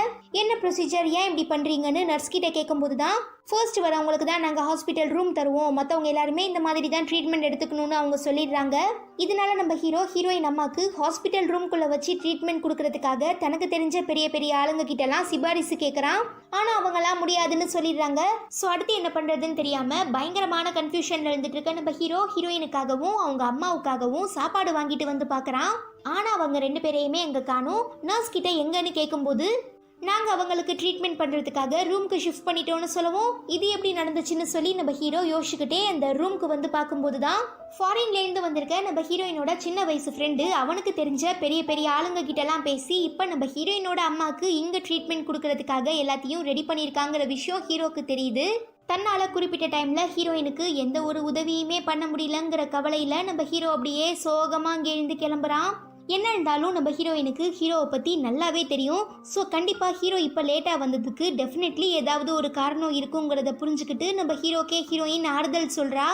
என்ன ப்ரொசீஜர், ஏன் இப்படி பண்ணுறீங்கன்னு நர்ஸ் கிட்ட கேட்கும்போது தான், ஃபர்ஸ்ட் வரவங்களுக்கு தான் நாங்கள் ஹாஸ்பிட்டல் ரூம் தருவோம், மற்றவங்க எல்லாருமே இந்த மாதிரி தான் ட்ரீட்மெண்ட் எடுத்துக்கணும்னு அவங்க சொல்லிடுறாங்க. இதனால நம்ம ஹீரோயின் அம்மாவுக்கு ஹாஸ்பிட்டல் ரூம்குள்ளே வச்சு ட்ரீட்மெண்ட் கொடுக்கறதுக்காக தனக்கு தெரிஞ்ச பெரிய பெரிய ஆளுங்க கிட்டலாம் சிபாரிசு கேட்குறான். ஆனால் அவங்களாம் முடியாதுன்னு சொல்லிடுறாங்க. ஸோ அடுத்து என்ன பண்ணுறதுன்னு தெரியாமல் பயங்கரமான கன்ஃபியூஷனில் இருந்துட்டு இருக்க நம்ம ஹீரோயினுக்காகவும் அவங்க அம்மாவுக்காகவும் சாப்பாடு வாங்கிட்டு வந்து பார்க்குறான். ஆனால் அவங்க 2 பேரையுமே எங்கே காணும். நர்ஸ் கிட்ட எங்கன்னு கேட்கும்போது நாங்கள் அவங்களுக்கு ட்ரீட்மெண்ட் பண்ணுறதுக்காக ரூம்க்கு ஷிஃப்ட் பண்ணிட்டோன்னு சொல்லவும் இது எப்படி நடந்துச்சுன்னு சொல்லி நம்ம ஹீரோ யோசிச்சுக்கிட்டே அந்த ரூம்க்கு வந்து பார்க்கும்போது தான் ஃபாரின்லேருந்து வந்திருக்க நம்ம ஹீரோயினோட சின்ன வயசு ஃப்ரெண்டு அவனுக்கு தெரிஞ்ச பெரிய பெரிய ஆளுங்க கிட்டலாம் பேசி இப்போ நம்ம ஹீரோயினோட அம்மாவுக்கு இங்கே ட்ரீட்மெண்ட் கொடுக்கறதுக்காக எல்லாத்தையும் ரெடி பண்ணியிருக்காங்கிற விஷயம் ஹீரோக்கு தெரியுது. தன்னால் குறிப்பிட்ட டைமில் ஹீரோயினுக்கு எந்த ஒரு உதவியுமே பண்ண முடியலங்கிற கவலையில் நம்ம ஹீரோ அப்படியே சோகமாக அங்கே எழுந்து கிளம்புறான். என்ன இருந்தாலும் நம்ம ஹீரோயினுக்கு ஹீரோவை பற்றி நல்லாவே தெரியும். ஸோ கண்டிப்பாக ஹீரோ இப்போ லேட்டாக வந்ததுக்கு டெஃபினெட்லி ஏதாவது ஒரு காரணம் இருக்குங்கிறத புரிஞ்சுக்கிட்டு நம்ம ஹீரோக்கே ஹீரோயின் ஆறுதல் சொல்கிறா.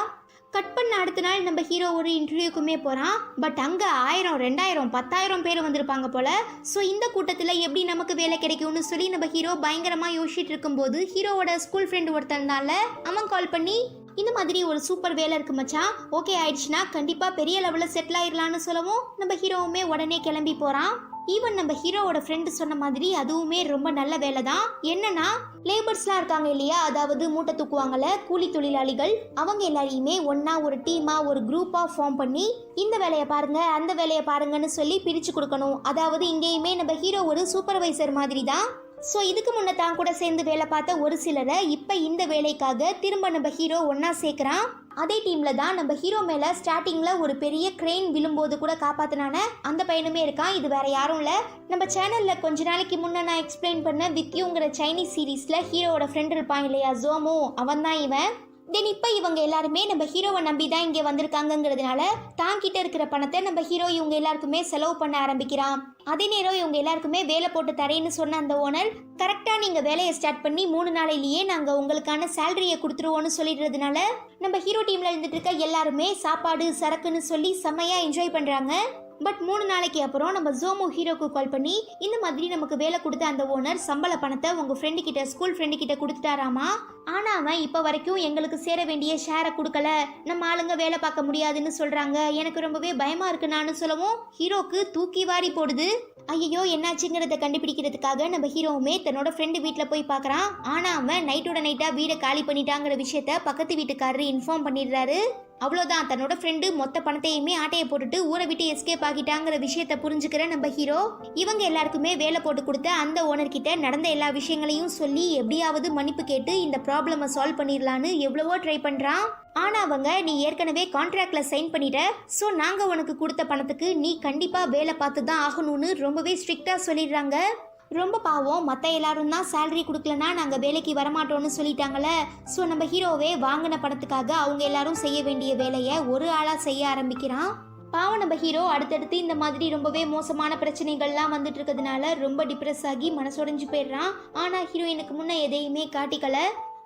கட் பண்ண அடுத்த நாள் நம்ம ஹீரோ ஒரு இன்டர்வியூக்குமே போகிறான். பட் அங்கே 1000, 2000, 10,000 பேர் வந்திருப்பாங்க போல. ஸோ இந்த கூட்டத்தில் எப்படி நமக்கு வேலை கிடைக்கும்னு சொல்லி நம்ம ஹீரோ பயங்கரமாக யோசிச்சுட்டு இருக்கும்போது ஹீரோவோட ஸ்கூல் ஃப்ரெண்டு ஒருத்தனால அவன் கால் பண்ணி, இந்த மாதிரி ஒரு சூப்பர் வேலை இருக்கு மச்சான், ஓகே ஆயிடுச்சுன்னா கண்டிப்பாக பெரிய லெவலில் செட்டில் ஆயிடலான்னு சொல்லவும் நம்ம ஹீரோவுமே உடனே கிளம்பி போகிறான். ஈவன் நம்ம ஹீரோவோட ஃப்ரெண்டு சொன்ன மாதிரி அதுவுமே ரொம்ப நல்ல வேலை தான். என்னன்னா லேபர்ஸ்லாம் இருக்காங்க இல்லையா, அதாவது மூட்டை தூக்குவாங்கல்ல கூலி தொழிலாளிகள், அவங்க எல்லாரையுமே ஒன்னா ஒரு டீமா ஒரு குரூப்பா ஃபார்ம் பண்ணி இந்த வேலையை பாருங்க அந்த வேலையை பாருங்கன்னு சொல்லி பிரிச்சு கொடுக்கணும். அதாவது இங்கேயுமே நம்ம ஹீரோ ஒரு சூப்பர்வைசர் மாதிரி தான். ஸோ இதுக்கு முன்ன தான் கூட சேர்ந்து வேலை பார்த்த ஒரு சிலரை இப்போ இந்த வேலைக்காக திரும்ப நம்ம ஹீரோ ஒன்னா சேர்க்குறான். அதே டீம்ல தான் நம்ம ஹீரோ மேல ஸ்டார்டிங்ல ஒரு பெரிய கிரெயின் விழும்போது கூட காப்பாத்தினான அந்த பையனுமே இருக்கான். இது வேற யாரும் இல்ல, நம்ம சேனல்ல கொஞ்ச நாளைக்கு முன்ன நான் எக்ஸ்பிளைன் பண்ண வித்யூங்கிற சைனீஸ் சீரீஸ்ல ஹீரோவோட ஃப்ரெண்ட் இருப்பான் இல்லையா ஜோமோ, அவன் தான் இவன். தென் இப்போ இவங்க எல்லாருமே நம்ம ஹீரோவை நம்பி தான் இங்கே வந்திருக்காங்கங்கிறதுனால தாங்கிட்ட இருக்கிற பணத்தை நம்ம ஹீரோ இவங்க எல்லாருக்குமே செலவு பண்ண ஆரம்பிக்கிறான். அதே நேரம் இவங்க எல்லாருக்குமே வேலை போட்டு தரேன்னு சொன்ன அந்த ஓனர் கரெக்டாக நீங்கள் வேலையை ஸ்டார்ட் பண்ணி 3 நாளையிலேயே நாங்கள் உங்களுக்கான சேலரியை கொடுத்துருவோன்னு சொல்லிடுறதுனால நம்ம ஹீரோ டீமில் இருந்துட்டு இருக்க எல்லாருமே சாப்பாடு சரக்குன்னு சொல்லி செம்மையாக என்ஜாய் பண்ணுறாங்க. பட் 3 நாளைக்கு அப்புறம் நம்ம ஜோமோ ஹீரோக்கு கால் பண்ணி இந்த மாதிரி நமக்கு வேலை கொடுத்த அந்த ஓனர் சம்பள பணத்தை உங்கள் ஃப்ரெண்டு கிட்ட ஸ்கூல் ஃப்ரெண்டு கிட்ட கொடுத்துட்டாராமா. ஆனால் அவன் இப்போ வரைக்கும் எங்களுக்கு சேர வேண்டிய ஷேரை கொடுக்கல, நம்ம ஆளுங்க வேலை பார்க்க முடியாதுன்னு சொல்கிறாங்க, எனக்கு ரொம்பவே பயமாக இருக்குனான்னு சொல்லவும் ஹீரோக்கு தூக்கி வாரி போடுது. ஐயோ என்னாச்சுங்கிறத கண்டுபிடிக்கிறதுக்காக நம்ம ஹீரோவுமே தன்னோட ஃப்ரெண்டு வீட்டில் போய் பார்க்குறான். ஆனால் அவன் நைட்டோட நைட்டாக வீடை காலி பண்ணிட்டாங்கிற விஷயத்த பக்கத்து வீட்டுக்காரரு இன்ஃபார்ம் பண்ணிடுறாரு. அவ்வளோதான், தன்னோட ஃப்ரெண்டு மொத்த பணத்தையுமே ஆட்டையை போட்டுட்டு ஊரை விட்டு எஸ்கேப் ஆகிட்டாங்கிற விஷயத்த புரிஞ்சுக்கிற நம்ம ஹீரோ இவங்க எல்லாருக்குமே வேலை போட்டு கொடுத்த அந்த ஓனர்கிட்ட நடந்த எல்லா விஷயங்களையும் சொல்லி எப்படியாவது மன்னிப்பு கேட்டு இந்த ப்ராப்ளமை சால்வ் பண்ணிடலான்னு எவ்வளவோ ட்ரை பண்ணுறான். ஆனால் அவங்க நீ ஏற்கனவே கான்ட்ராக்ட்ல சைன் பண்ணிட்ட, ஸோ நாங்கள் உனக்கு கொடுத்த பணத்துக்கு நீ கண்டிப்பாக வேலை பார்த்து தான் ஆகணும்னு ரொம்பவே ஸ்ட்ரிக்டாக சொல்லிடுறாங்க. ரொம்ப பாவம், மற்ற எல்லாரும் தான் சேலரி கொடுக்கலனா நாங்கள் வேலைக்கு வரமாட்டோம்னு சொல்லிட்டாங்களே. ஸோ நம்ம ஹீரோவே வாங்கின பணத்துக்காக அவங்க எல்லாரும் செய்ய வேண்டிய வேலையை ஒரு ஆளாக செய்ய ஆரம்பிக்கிறான். பாவம் நம்ம ஹீரோ அடுத்தடுத்து இந்த மாதிரி ரொம்பவே மோசமான பிரச்சனைகள்லாம் வந்துட்டு இருக்கிறதுனால ரொம்ப டிப்ரெஸ் ஆகி மனசுடைஞ்சு போயிடுறான். ஆனால் ஹீரோயினுக்கு முன்னே எதையுமே காட்டிக்கல.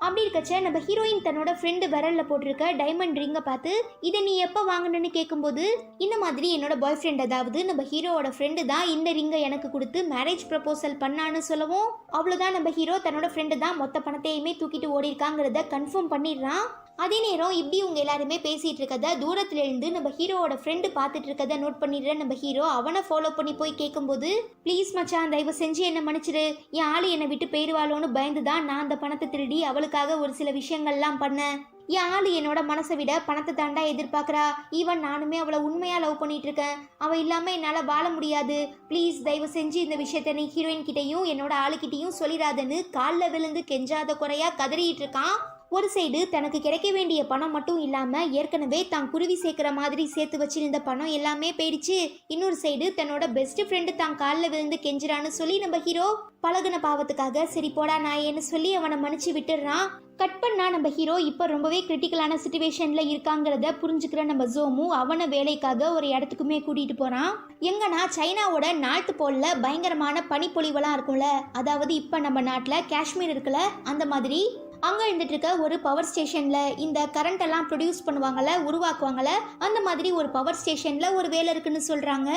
அப்படி இருக்கச்ச நம்ம ஹீரோயின் தன்னோட ஃப்ரெண்டு விரல்ல போட்டிருக்க டைமண்ட் ரிங்கை பார்த்து இதை நீ எப்போ வாங்கினு கேட்கும்போது இந்த மாதிரி என்னோட பாய் ஃப்ரெண்ட், அதாவது நம்ம ஹீரோவோட ஃப்ரெண்டு தான் இந்த ரிங்கை எனக்கு கொடுத்து மேரேஜ் ப்ரப்போசல் பண்ணான்னு சொல்லவும் அவ்வளோதான், நம்ம ஹீரோ தன்னோட ஃப்ரெண்டு தான் மொத்த பணத்தையுமே தூக்கிட்டு ஓடி இருக்காங்கிறத கன்ஃபார்ம் பண்ணிடுறான். அதே நேரம் இப்படி உங்க எல்லாருமே பேசிட்டு இருக்கத தூரத்துல இருந்து நம்ம ஹீரோவோட ஃப்ரெண்டு பார்த்துட்டு இருக்கத நோட் பண்ணிடுற நம்ம ஹீரோ அவனை ஃபாலோ பண்ணி போய் கேட்கும்போது ப்ளீஸ் மச்சான் தயவு செஞ்சு என்ன மன்னிச்சிரு, என் ஆளு என்னை விட்டு போயிடுவாளோன்னு பயந்துதான் நான் அந்த பணத்தை திருடி அவளுக்காக ஒரு சில விஷயங்கள்லாம் பண்ணேன். என் ஆளு என்னோட மனசை விட பணத்தை தாண்டா எதிர்பார்க்குறா. ஈவன் நானுமே அவளை உண்மையாக லவ் பண்ணிட்டு இருக்கேன், அவள் இல்லாமல் என்னால் வாழ முடியாது. ப்ளீஸ் தயவு செஞ்சு இந்த விஷயத்த நீ ஹீரோயின் கிட்டையும் என்னோட ஆளுக்கிட்டையும் சொல்லிடாதன்னு காலில் விழுந்து கெஞ்சாத குறையா கதறிட்டு இருக்கான். ஒரு சைடு தனக்கு கிடைக்க வேண்டிய பணம் மட்டும் இல்லாமல் ஏற்கனவே தான் குருவி சேர்க்குற மாதிரி சேர்த்து வச்சிருந்த பணம் எல்லாமே போயிடுச்சு. இன்னொரு சைடு தன்னோட பெஸ்ட் ஃப்ரெண்டு தான் காலில் விழுந்து கெஞ்சுறான்னு சொல்லி நம்ம ஹீரோ பழகுன பாவத்துக்காக சரி போடா நாயேன்னு சொல்லி அவனை மன்னிச்சு விட்டுடுறான். கட் பண்ணா நம்ம ஹீரோ இப்போ ரொம்பவே கிரிட்டிக்கலான சுச்சுவேஷன்ல இருக்காங்கிறத புரிஞ்சுக்கிற நம்ம ஜோமு அவனை வேலைக்காக ஒரு இடத்துக்குமே கூட்டிட்டு போறான். எங்கன்னா சைனாவோட நார்த் போல்ல பயங்கரமான பனிப்பொழிவெல்லாம் இருக்கும்ல, அதாவது இப்போ நம்ம நாட்டில் காஷ்மீர் இருக்குல்ல அந்த மாதிரி அங்கே இருந்துட்டு இருக்க ஒரு பவர் ஸ்டேஷனில் இந்த கரண்ட் எல்லாம் ப்ரொடியூஸ் பண்ணுவாங்கள்ல, உருவாக்குவாங்கள்ல, அந்த மாதிரி ஒரு பவர் ஸ்டேஷனில் ஒரு வேலை இருக்குன்னு சொல்கிறாங்க.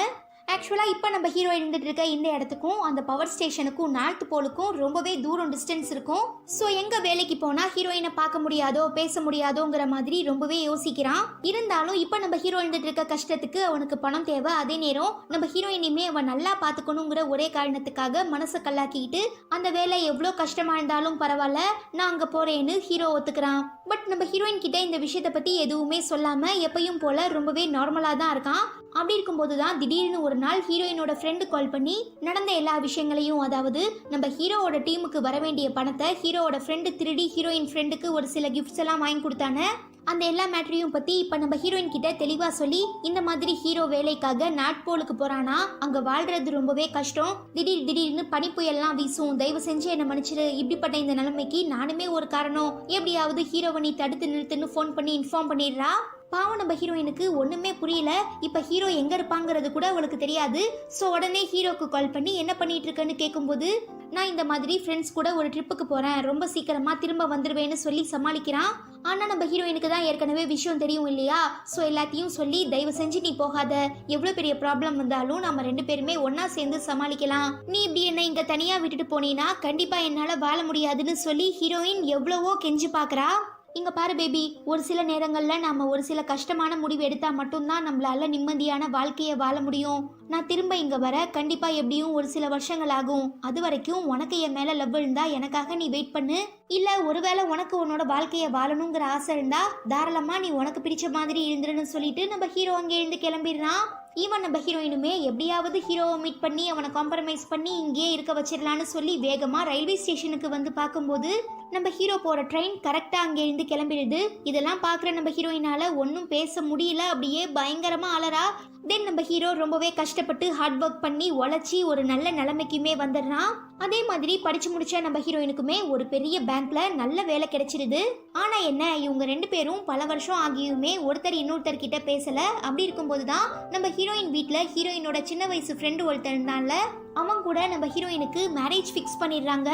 ஆக்சுவலாக இப்போ நம்ம ஹீரோ இருந்துட்டு இருக்க இந்த இடத்துக்கும் அந்த பவர் ஸ்டேஷனுக்கும் நார்த் போலுக்கும் ரொம்பவே தூரம் டிஸ்டன்ஸ் இருக்கும். ஸோ எங்கே வேலைக்கு போனால் ஹீரோயினை பார்க்க முடியாதோ பேச முடியாதோங்கிற மாதிரி ரொம்பவே யோசிக்கிறான். இருந்தாலும் இப்போ நம்ம ஹீரோ இருந்துட்டு இருக்க கஷ்டத்துக்கு அவனுக்கு பணம் தேவை. அதே நேரம் நம்ம ஹீரோயினையுமே அவன் நல்லா பார்த்துக்கணுங்கிற ஒரே காரணத்துக்காக மனசை கல்லாக்கிட்டு அந்த வேலை எவ்வளோ கஷ்டமாக இருந்தாலும் பரவாயில்ல நான் அங்கே போகிறேன்னு ஹீரோ ஒத்துக்கிறான். பட் நம்ம ஹீரோயின் கிட்ட இந்த விஷயத்தை பற்றி எதுவுமே சொல்லாமல் எப்பயும் போல ரொம்பவே நார்மலாக தான் இருக்கான். அப்படி இருக்கும்போது தான் திடீர்னு ஒரு நாள் ஹீரோயினோட ஃப்ரெண்டு கால் பண்ணி நடந்த எல்லா விஷயங்களையும், அதாவது நம்ம ஹீரோவோட டீமுக்கு வர வேண்டிய பணத்தை ஹீரோவோட ஃப்ரெண்டு திருடி ஹீரோயின் ஃப்ரெண்டுக்கு ஒரு சில கிஃப்ட்ஸ் எல்லாம் வாங்கி கொடுத்தானே அந்த எல்லா மேட்டரையும் பற்றி இப்போ நம்ம ஹீரோயின் கிட்ட தெளிவாக சொல்லி இந்த மாதிரி ஹீரோ வேலைக்காக நாட்போலுக்கு போகிறானா, அங்கே வாழ்கிறது ரொம்பவே கஷ்டம், திடீர்னு பனிப்புயல்லாம் வீசும், தயவு செஞ்சு என்னை மன்னிச்சிரு, இப்படிப்பட்ட இந்த நிலைமைக்கு நானுமே ஒரு காரணம், எப்படியாவது ஹீரோவை நீ தடுத்து நிறுத்துன்னு ஃபோன் பண்ணி இன்ஃபார்ம் பண்ணிடுறா. பாவம் நம்ம ஹீரோயினுக்கு ஒன்றுமே புரியல. இப்போ ஹீரோ எங்கே இருப்பாங்கிறது கூட அவளுக்கு தெரியாது. ஸோ உடனே ஹீரோக்கு கால் பண்ணி என்ன பண்ணிட்டு இருக்கேன்னு கேட்கும்போது நான் இந்த மாதிரி ஃப்ரெண்ட்ஸ் கூட ஒரு ட்ரிப்புக்கு போகிறேன், ரொம்ப சீக்கிரமாக திரும்ப வந்துடுவேன்னு சொல்லி சமாளிக்கிறான். ஆனால் நம்ம ஹீரோயினுக்கு தான் ஏற்கனவே விஷயம் தெரியும் இல்லையா. ஸோ எல்லாத்தையும் சொல்லி தயவு செஞ்சு நீ போகாத, எவ்வளோ பெரிய ப்ராப்ளம் வந்தாலும் நம்ம 2 பேருமே ஒன்றா சேர்ந்து சமாளிக்கலாம், நீ இப்படி என்ன இங்கே தனியாக விட்டுட்டு போனீங்கன்னா கண்டிப்பாக என்னால் வாழ முடியாதுன்னு சொல்லி ஹீரோயின் எவ்வளவோ கெஞ்சி பார்க்குறா. இங்க பாரு பேபி, ஒரு சில நேரங்கள்ல நாம ஒரு சில கஷ்டமான முடிவு எடுத்தா மட்டும்தான் நம்மளால நிம்மதியான வாழ்க்கைய வாழ முடியும். நான் திரும்ப இங்க வர கண்டிப்பா எப்படியும் ஒரு சில வருஷங்கள் ஆகும். அது வரைக்கும் உனக்கு என் மேல லவ் இருந்தா எனக்காக நீ வெயிட் பண்ணு. இல்ல ஒருவேளை உனக்கு உன்னோட வாழ்க்கைய வாழணுங்கிற ஆசை இருந்தா தாராளமா நீ உனக்கு பிடிச்ச மாதிரி இருந்துருன்னு சொல்லிட்டு நம்ம ஹீரோ அங்கே இருந்து கிளம்பிடுறான். ஈவன் நம்ம ஹீரோயினுமே எப்படியாவது ஹீரோவை மீட் பண்ணி அவனை காம்ப்ரமைஸ் பண்ணி இங்கே இருக்க வச்சிடலான்னு சொல்லி வேகமா ரயில்வே ஸ்டேஷனுக்கு வந்து பார்க்கும்போது நம்ம ஹீரோ போற ட்ரெயின் கரெக்டா அங்கே இருந்து கிளம்பிடுது. இதெல்லாம் பாக்குற நம்ம ஹீரோயினால ஒன்னும் பேச முடியல, அப்படியே பயங்கரமா அலறா. தென் நம்ம ஹீரோ ரொம்பவே கஷ்டப்பட்டு ஹார்ட் ஒர்க் பண்ணி உழைச்சி ஒரு நல்ல நிலைமைக்குமே வந்துடுறான். அதே மாதிரி படிச்சு முடிச்ச நம்ம ஹீரோயினுக்குமே ஒரு பெரிய பேங்க்ல நல்ல வேலை கிடைச்சிருது. ஆனா என்ன, இவங்க 2 பேரும் பல வருஷம் ஆகியுமே ஒருத்தர் இன்னொருத்தர் கிட்ட பேசல. அப்படி இருக்கும்போது தான் நம்ம ஹீரோயின் வீட்ல ஹீரோயினோட சின்ன வயசு ஃப்ரெண்டு ஒருத்தர் இருந்தான்ல, அவன் கூட நம்ம ஹீரோயினுக்கு மேரேஜ் ஃபிக்ஸ் பண்ணிடுறாங்க.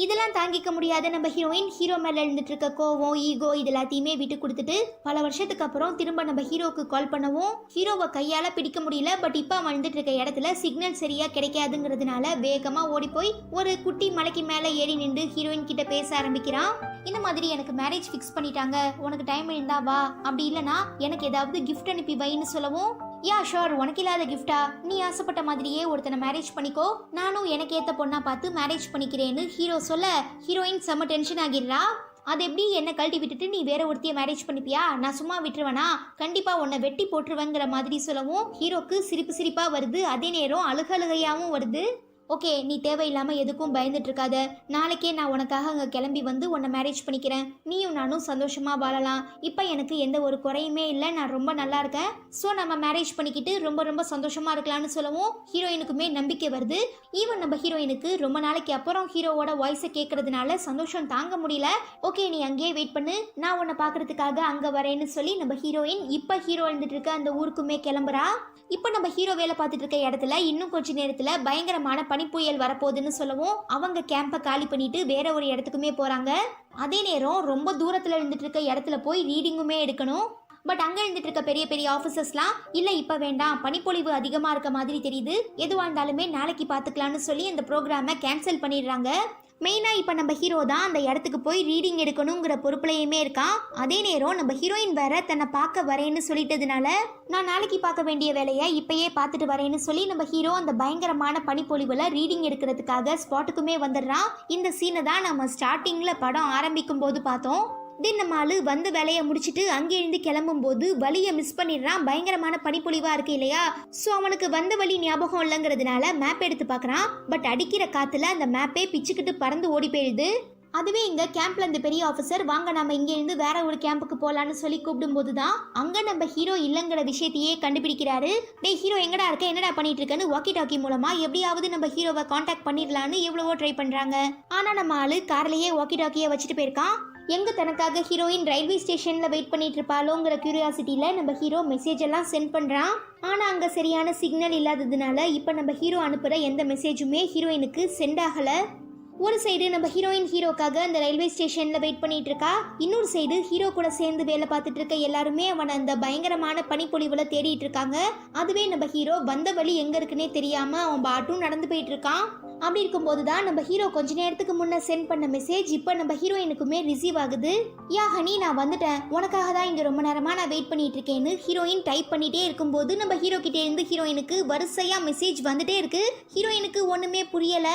இதெல்லாம் தாங்கிக்க முடியாத நம்ம ஹீரோயின் ஹீரோ மேல இருந்துட்டு இருக்க கோவம், ஈகோ இது எல்லாத்தையுமே விட்டு கொடுத்துட்டு பல வருஷத்துக்கு அப்புறம் திரும்ப நம்ம ஹீரோக்கு கால் பண்ணவும் ஹீரோவை கையால பிடிக்க முடியல. பட் இப்ப அவன் வந்துட்டு இருக்க இடத்துல சிக்னல் சரியா கிடைக்காதுங்கிறதுனால வேகமா ஓடி போய் ஒரு குட்டி மலைக்கு மேல ஏறி நின்று ஹீரோயின் கிட்ட பேச ஆரம்பிக்கிறான். இந்த மாதிரி எனக்கு மேரேஜ் ஃபிக்ஸ் பண்ணிட்டாங்க, உனக்கு டைம் இருந்தா வா, அப்படி இல்லைனா எனக்கு ஏதாவது கிஃப்ட் அனுப்பி வைன்னு சொல்லவும், யா ஷோர், உனக்கு இல்லாத கிஃப்டா, நீ ஆசைப்பட்ட மாதிரியே ஒருத்தனை மேரேஜ் பண்ணிக்கோ, நானும் எனக்கு ஏத்த பொண்ணா பார்த்து மேரேஜ் பண்ணிக்கிறேன்னு ஹீரோ சொல்ல ஹீரோயின் செம்ம டென்ஷன் ஆகிடுறா. அது எப்படி என்ன கழட்டி விட்டுட்டு நீ வேற ஒருத்தைய மேரேஜ் பண்ணிப்பியா, நான் சும்மா விட்டுருவேனா, கண்டிப்பா உன்னை வெட்டி போட்டுருவேங்கிற மாதிரி சொல்லவும் ஹீரோக்கு சிரிப்பா வருது. அதே நேரம் அழுகையாவும் வருது. ஓகே, நீ தேவையில்லாம எதுக்கும் பயந்துட்டு இருக்காத, நாளைக்கே நான் உனக்காக அங்கே கிளம்பி வந்து உன்னை மேரேஜ் பண்ணிக்கிறேன், நீயும் நானும் சந்தோஷமா வாழலாம், இப்போ எனக்கு எந்த ஒரு குறையுமே இல்லை, நான் ரொம்ப நல்லா இருக்கேன், ஸோ நம்ம மேரேஜ் பண்ணிக்கிட்டு ரொம்ப சந்தோஷமா இருக்கலாம்னு சொல்லவும் ஹீரோயினுக்குமே நம்பிக்கை வருது. ஈவன் நம்ம ஹீரோயினுக்கு ரொம்ப நாளைக்கு அப்புறம் ஹீரோவோட வாய்ஸை கேட்கறதுனால சந்தோஷம் தாங்க முடியல. ஓகே, நீ அங்கேயே வெயிட் பண்ணு, நான் உன்னை பார்க்கறதுக்காக அங்கே வரேன்னு சொல்லி நம்ம ஹீரோயின் இப்போ ஹீரோ எழுந்துட்டு இருக்க அந்த ஊருக்குமே கிளம்புறா. இப்போ நம்ம ஹீரோ வேலை பார்த்துட்டு இருக்க இடத்துல இன்னும் கொஞ்ச நேரத்தில் பயங்கரமான பனிப்புயல் வரப்போகுதுன்னு சொல்லவும் அவங்க கேம்பை காலி பண்ணிட்டு வேற ஒரு இடத்துக்குமே போறாங்க. அதே நேரம் ரொம்ப தூரத்தில் இருந்துட்டு இருக்க இடத்துல போய் ரீடிங்குமே எடுக்கணும். பட் அங்கே இருந்துட்டு இருக்க பெரிய ஆஃபீஸர்ஸ்லாம் இல்லை இப்போ வேண்டாம், பனிப்பொழிவு அதிகமாக இருக்க மாதிரி தெரியுது, எதுவாக இருந்தாலுமே நாளைக்கு பார்த்துக்கலான்னு சொல்லி அந்த ப்ரோக்ராமை கேன்சல் பண்ணிடுறாங்க. மெயினாக இப்போ நம்ம ஹீரோ தான் அந்த இடத்துக்கு போய் ரீடிங் எடுக்கணுங்கிற பொறுப்புலையுமே இருக்கான். அதே நேரம் நம்ம ஹீரோயின் வேற தன்னை பார்க்க வரேன்னு சொல்லிட்டதுனால நான் நாளைக்கு பார்க்க வேண்டிய வேலையை இப்பயே பார்த்துட்டு வரேன்னு சொல்லி நம்ம ஹீரோ அந்த பயங்கரமான பனிப்பொழிவில் ரீடிங் எடுக்கிறதுக்காக ஸ்பாட்டுக்குமே வந்துடுறான். இந்த சீனை தான் நம்ம ஸ்டார்டிங்கில் படம் ஆரம்பிக்கும் போது பார்த்தோம். தென் நம்ம ஆளு வந்து வேலையை முடிச்சுட்டு அங்கே இருந்து கிளம்பும் போது வழியை மிஸ் பண்ணிடுறான். பயங்கரமான பனிப்பொழிவா இருக்கு இல்லையா, ஸோ அவனுக்கு வந்த வழி ஞாபகம் இல்லைங்கிறதுனால மேப் எடுத்து பார்க்குறான். பட் அடிக்கிற காத்துல அந்த மேப்பே பிச்சுக்கிட்டு பறந்து ஓடி போயிடுது. அதுவே இங்க கேம்ப்ல இந்த பெரிய ஆஃபீஸர் வாங்க நம்ம இங்க இருந்து வேற ஒரு கேம்புக்கு போலான்னு சொல்லி கூப்பிடும் போதுதான் அங்க நம்ம ஹீரோ இல்லைங்கிற விஷயத்தையே கண்டுபிடிக்கிறாரு. டேய் ஹீரோ, எங்கடா இருக்க, என்னடா பண்ணிட்டு இருக்கன்னு வாக்கி டாக்கி மூலமா எப்படியாவது நம்ம ஹீரோவை கான்டாக்ட் பண்ணிடலான்னு எவ்வளவோ ட்ரை பண்றாங்க. ஆனா நம்ம ஆளு கார்லயே வாக்கி டாக்கியை வச்சுட்டு போயிருக்கான். எங்க தனக்காக ஹீரோயின் ரயில்வே ஸ்டேஷன்ல வெயிட் பண்ணிட்டு இருப்பாளோங்கிற கியூரியாசிட்டியில நம்ம ஹீரோ மெசேஜ் எல்லாம் சென்ட் பண்றான். ஆனா அங்க சரியான சிக்னல் இல்லாததுனால இப்ப நம்ம ஹீரோ அனுப்புற எந்த மெசேஜுமே ஹீரோயினுக்கு சென்ட் ஆகல. ஒரு சைடு நம்ம ஹீரோயின் ஹீரோக்காக அந்த ரயில்வே ஸ்டேஷன்ல வெயிட் பண்ணிட்டு இருக்கா, இன்னொரு சைடு ஹீரோ கூட சேர்ந்து வேலை பார்த்துட்டு இருக்க எல்லாருமே அவனை அந்த பயங்கரமான பனிப்பொழிவுல தேடிட்டு இருக்காங்க. அதுவே நம்ம ஹீரோ வந்த வழி எங்க இருக்குன்னே தெரியாம அவன் பாட்டும் நடந்து போயிட்டு இருக்கான். அப்படி இருக்கும்போது தான் நம்ம ஹீரோ கொஞ்ச நேரத்துக்கு முன்ன சென்ட் பண்ண மெசேஜ் இப்போ நம்ம ஹீரோயினுக்குமே ரிசீவ் ஆகுது. யா ஹனி, நான் வந்துட்டேன், உனக்காக தான் இங்க ரொம்ப நேரமா நான் வெயிட் பண்ணிட்டு இருக்கேன்னு ஹீரோயின் டைப் பண்ணிட்டே இருக்கும்போது நம்ம ஹீரோ கிட்டே இருந்து ஹீரோயினுக்கு வரிசையா மெசேஜ் வந்துட்டே இருக்கு. ஹீரோயினுக்கு ஒண்ணுமே புரியல.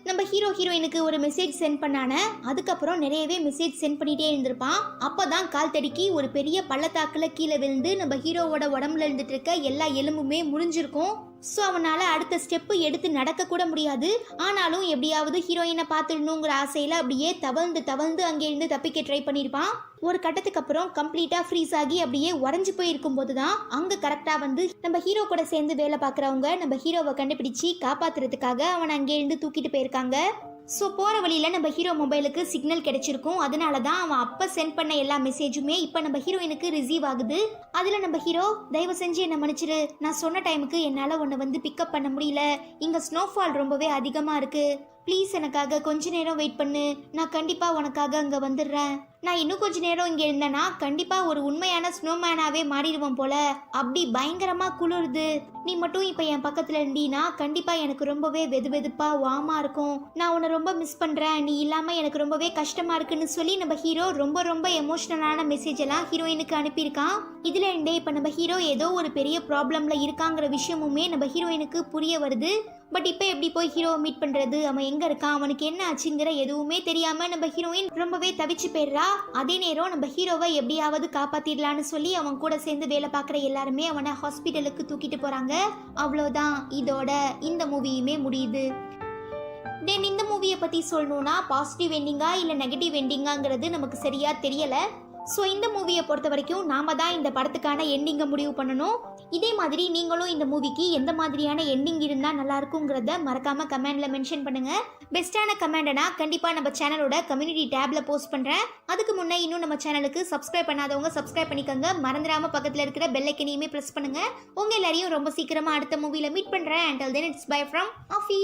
நம்ம ஹீரோயினுக்கு ஒரு மெசேஜ் சென்ட் பண்ணான, அதுக்கப்புறம் நிறையவே மெசேஜ் சென்ட் பண்ணிட்டே இருந்திருப்பான். அப்பதான் கால் தடுக்கி ஒரு பெரிய பள்ளத்தாக்குல கீழே விழுந்து நம்ம ஹீரோவோட உடம்புல இருந்துட்டு இருக்க எல்லா எலும்புமே முறிஞ்சிருக்கும். ஸோ அவனால் அடுத்த ஸ்டெப்பு எடுத்து நடக்க கூட முடியாது. ஆனாலும் எப்படியாவது ஹீரோயினை பார்த்துடணுங்கிற ஆசையில் அப்படியே தவழ்ந்து அங்கேருந்து தப்பிக்க ட்ரை பண்ணியிருப்பான். ஒரு கட்டத்துக்கு அப்புறம் கம்ப்ளீட்டாக ஃப்ரீஸ் ஆகி அப்படியே உடஞ்சி போயிருக்கும் போது தான் அங்கே கரெக்டாக வந்து நம்ம ஹீரோ கூட சேர்ந்து வேலை பார்க்குறவங்க நம்ம ஹீரோவை கண்டுபிடிச்சி காப்பாற்றுறதுக்காக அவனை அங்கேருந்து தூக்கிட்டு போயிருக்காங்க. ஸோ போகிற வழியில் நம்ம ஹீரோ மொபைலுக்கு சிக்னல் கிடைச்சிருக்கும். அதனால தான் அவன் அப்போ சென்ட் பண்ண எல்லா மெசேஜுமே இப்போ நம்ம ஹீரோயினுக்கு ரிசீவ் ஆகுது. அதில் நம்ம ஹீரோ, தயவு செஞ்சு என்னை மன்னிச்சிரு, நான் சொன்ன டைமுக்கு என்னால் உன்னை வந்து பிக்கப் பண்ண முடியல, இங்கே ஸ்னோஃபால் ரொம்பவே அதிகமாக இருக்குது, ப்ளீஸ் எனக்காக கொஞ்ச நேரம் வெயிட் பண்ணு, நான் கண்டிப்பா உனக்காக அங்க வந்துடுறேன். நான் இன்னும் கொஞ்ச நேரம் இங்க இருந்தேன்னா கண்டிப்பா ஒரு உண்மையான ஸ்னோமேனாவே மாறிடுவேன் போல, அப்படி பயங்கரமா குளிருது. நீ மட்டும் இப்ப என் பக்கத்துல இருந்தீனா கண்டிப்பா எனக்கு ரொம்பவே வெது வெதுப்பா வாமா இருக்கும். நான் உன்னை ரொம்ப மிஸ் பண்றேன், நீ இல்லாம எனக்கு ரொம்பவே கஷ்டமா இருக்குன்னு சொல்லி நம்ம ஹீரோ ரொம்ப ரொம்ப எமோஷனலான மெசேஜ் எல்லாம் ஹீரோயினுக்கு அனுப்பியிருக்கான். இதுல இருந்தே இப்ப நம்ம ஹீரோ ஏதோ ஒரு பெரிய ப்ராப்ளம்ல இருக்காங்கிற விஷயமுமே நம்ம ஹீரோயினுக்கு புரிய வருது. பட் இப்போ எப்படி போய் ஹீரோவை மீட் பண்றது, அவன் எங்க இருக்கான், அவனுக்கு என்ன ஆச்சுங்கிற எதுவுமே தெரியாம நம்ம ஹீரோயின் ரொம்பவே தவிச்சு போயிடுறா. அதே நேரம் நம்ம ஹீரோவை எப்படியாவது காப்பாத்திடலான்னு சொல்லி அவன் கூட சேர்ந்து வேலை பார்க்குற எல்லாருமே அவனை ஹாஸ்பிட்டலுக்கு தூக்கிட்டு போறாங்க. அவ்வளோதான், இதோட இந்த மூவியுமே முடியுது. தென் இந்த மூவியை பற்றி சொல்லணும்னா பாசிட்டிவ் எண்டிங்கா இல்லை நெகட்டிவ் எண்டிங்காங்கிறது நமக்கு சரியா தெரியலை. ஸோ இந்த மூவியை பொறுத்த வரைக்கும் நாம தான் இந்த படத்துக்கான எண்டிங்கை முடிவு பண்ணணும். இதே மாதிரி நீங்களும் இந்த மூவிக்கு எந்த மாதிரியான எண்டிங் இருந்தால் நல்லா இருக்குங்கிறத மறக்காம கமெண்ட்ல மென்ஷன் பண்ணுங்க. பெஸ்ட்டான கமெண்ட்னா கண்டிப்பாக நம்ம சேனலோட கம்யூனிட்டி டேப்ல போஸ்ட் பண்ணுறேன். அதுக்கு முன்னே இன்னும் நம்ம சேனலுக்கு சப்ஸ்கிரைப் பண்ணாதவங்க சப்ஸ்கிரைப் பண்ணிக்கோங்க. மறந்துடாம பக்கத்தில் இருக்கிற பெல் ஐக்கனையுமே ப்ரெஸ் பண்ணுங்க. உங்க எல்லாரையும் ரொம்ப சீக்கிரமா அடுத்த மூவியில் மீட் பண்ணுறேன். Until then, it's bye from Afi.